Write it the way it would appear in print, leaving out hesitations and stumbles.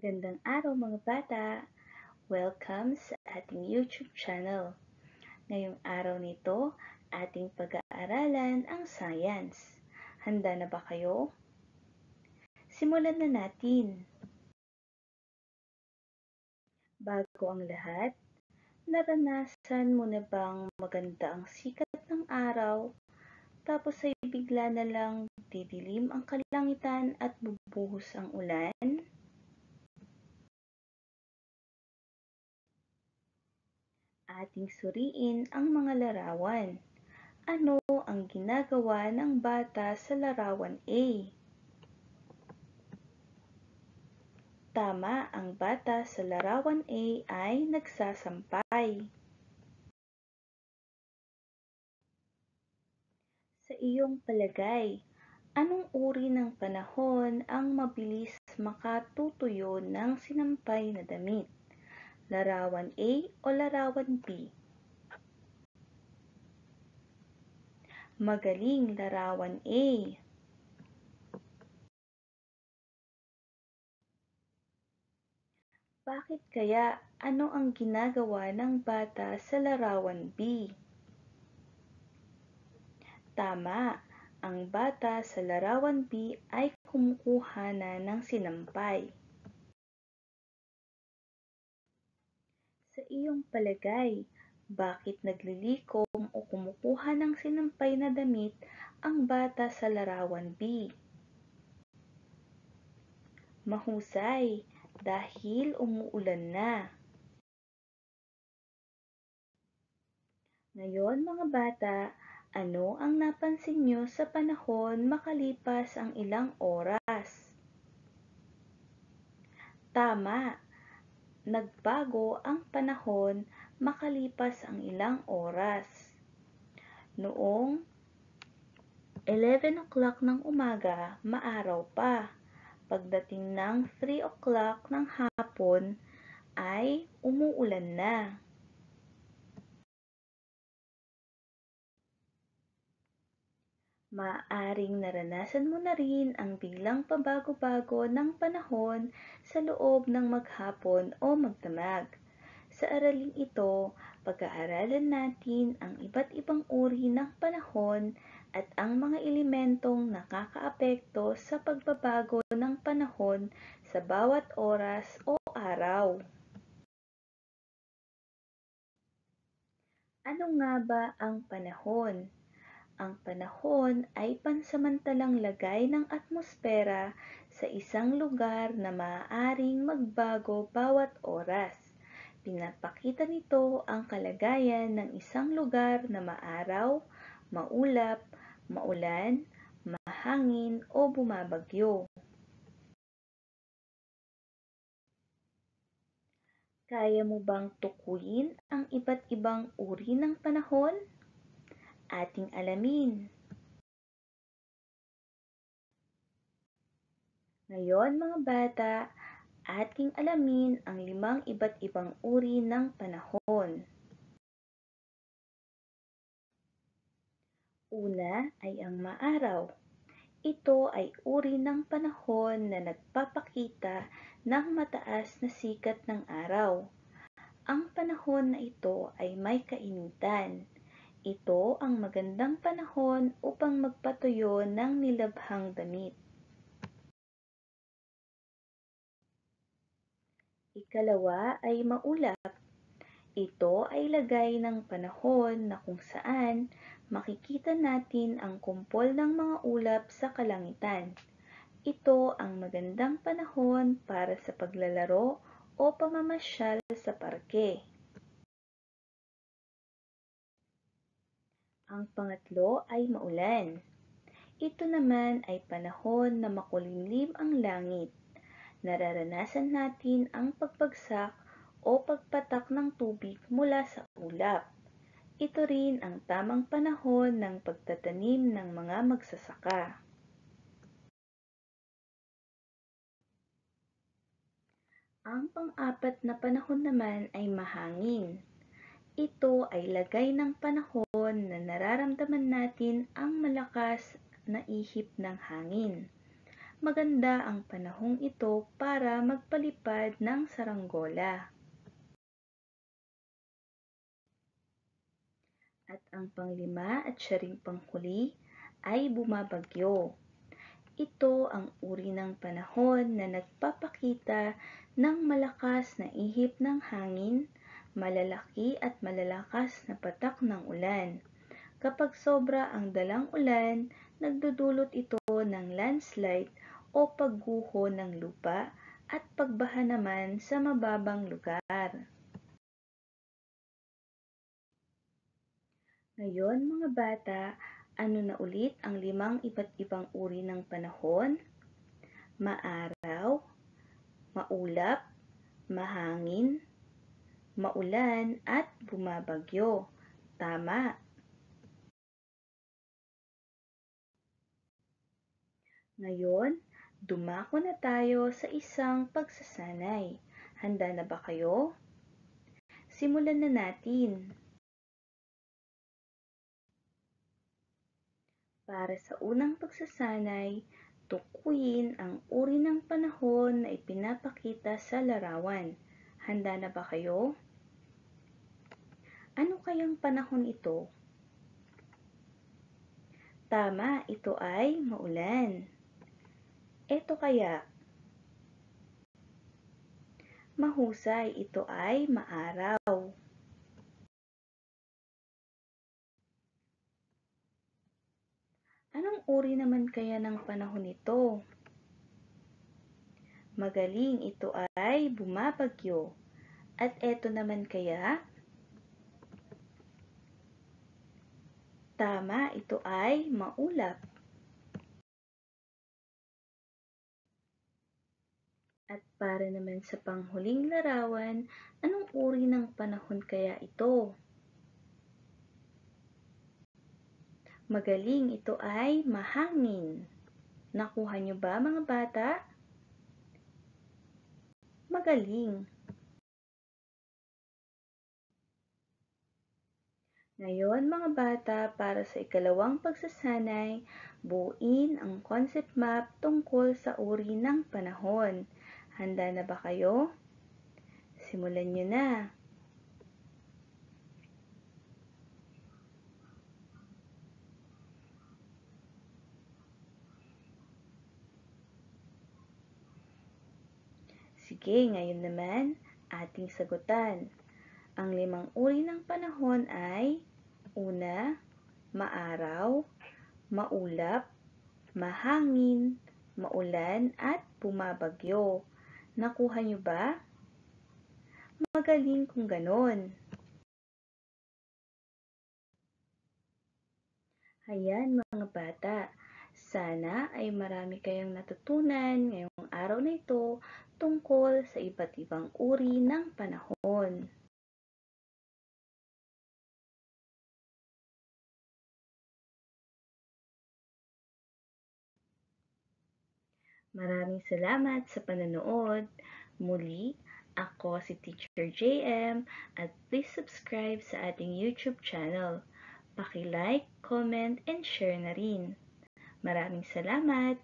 Magandang araw mga bata! Welcome sa ating YouTube channel. Ngayong araw nito, ating pag-aaralan ang science. Handa na ba kayo? Simulan na natin. Bago ang lahat, naranasan mo na bang maganda ang sikat ng araw, tapos ay bigla na lang didilim ang kalangitan at bubuhos ang ulan? Ating suriin ang mga larawan. Ano ang ginagawa ng bata sa larawan A? Tama, ang bata sa larawan A ay nagsasampay. Sa iyong palagay, anong uri ng panahon ang mabilis makatutuyo ng sinampay na damit? Larawan A o larawan B? Magaling, larawan A. Bakit kaya? Ano ang ginagawa ng bata sa larawan B? Tama, ang bata sa larawan B ay kumukuha na ng sinampay. Sa iyong palagay, bakit naglilikom o kumukuha ng sinampay na damit ang bata sa larawan B? Mahusay, dahil umuulan na. Ngayon mga bata, ano ang napansin niyo sa panahon makalipas ang ilang oras? Tama, nagbago ang panahon makalipas ang ilang oras. Noong 11 o'clock ng umaga, maaraw pa. Pagdating ng 3 o'clock ng hapon ay umuulan na. Maaaring naranasan mo na rin ang biglang pabago-bago ng panahon sa loob ng maghapon o magdamag. Sa araling ito, pag-aaralan natin ang iba't ibang uri ng panahon at ang mga elementong nakakaapekto sa pagbabago ng panahon sa bawat oras o araw. Ano nga ba ang panahon? Ang panahon ay pansamantalang lagay ng atmosfera sa isang lugar na maaaring magbago bawat oras. Pinapakita nito ang kalagayan ng isang lugar na maaraw, maulap, maulan, mahangin o bumabagyo. Kaya mo bang tukuyin ang iba't ibang uri ng panahon? Ating alamin. Ngayon mga bata, ating alamin ang 5 iba't ibang uri ng panahon. Una ay ang maaraw. Ito ay uri ng panahon na nagpapakita ng mataas na sikat ng araw. Ang panahon na ito ay may kainitan. Ito ang magandang panahon upang magpatuyo ng nilabhang damit. Ikalawa ay maulap. Ito ay lagay ng panahon na kung saan makikita natin ang kumpol ng mga ulap sa kalangitan. Ito ang magandang panahon para sa paglalaro o pamamasyal sa parke. Ang pangatlo ay maulan. Ito naman ay panahon na makulimlim ang langit. Nararanasan natin ang pagbagsak o pagpatak ng tubig mula sa ulap. Ito rin ang tamang panahon ng pagtatanim ng mga magsasaka. Ang pang-apat na panahon naman ay mahangin. Ito ay lagay ng panahon na nararamdaman natin ang malakas na ihip ng hangin. maganda ang panahong ito para magpalipad ng saranggola. At ang panglima at siya ring panghuli ay bumabagyo. Ito ang uri ng panahon na nagpapakita ng malakas na ihip ng hangin, malalaki at malalakas na patak ng ulan. Kapag sobra ang dalang ulan, nagdudulot ito ng landslide o pagguho ng lupa at pagbaha naman sa mababang lugar. Ngayon mga bata, ano na ulit ang 5 iba't ibang uri ng panahon? Maaraw, maulap, mahangin, maulan at bumabagyo. Tama. Ngayon, dumako na tayo sa isang pagsasanay. Handa na ba kayo? Simulan na natin. Para sa unang pagsasanay, tukuyin ang uri ng panahon na ipinapakita sa larawan. Handa na ba kayo? Ano kayang panahon ito? Tama, ito ay maulan. Ito kaya? Mahusay, ito ay maaraw. Anong uri naman kaya ng panahon ito? Magaling, ito ay bumabagyo. At eto naman kaya? Tama, ito ay maulap. At para naman sa panghuling larawan, anong uri ng panahon kaya ito? Magaling, ito ay mahangin. Nakuha niyo ba mga bata? Magaling. Ngayon mga bata, para sa ikalawang pagsasanay, buuin ang concept map tungkol sa uri ng panahon. Handa na ba kayo? Simulan niyo na. Sige, ngayon naman, ating sagutan. Ang 5 uri ng panahon ay: una, maaraw, maulap, mahangin, maulan at bumabagyo. Nakuha niyo ba? Magaling kung ganon. Ayan mga bata, sana ay marami kayong natutunan ngayong araw na ito tungkol sa iba't ibang uri ng panahon. Maraming salamat sa panonood. Muli, ako si Teacher JM at please subscribe sa ating YouTube channel. Paki-like, comment, and share na rin. Maraming salamat!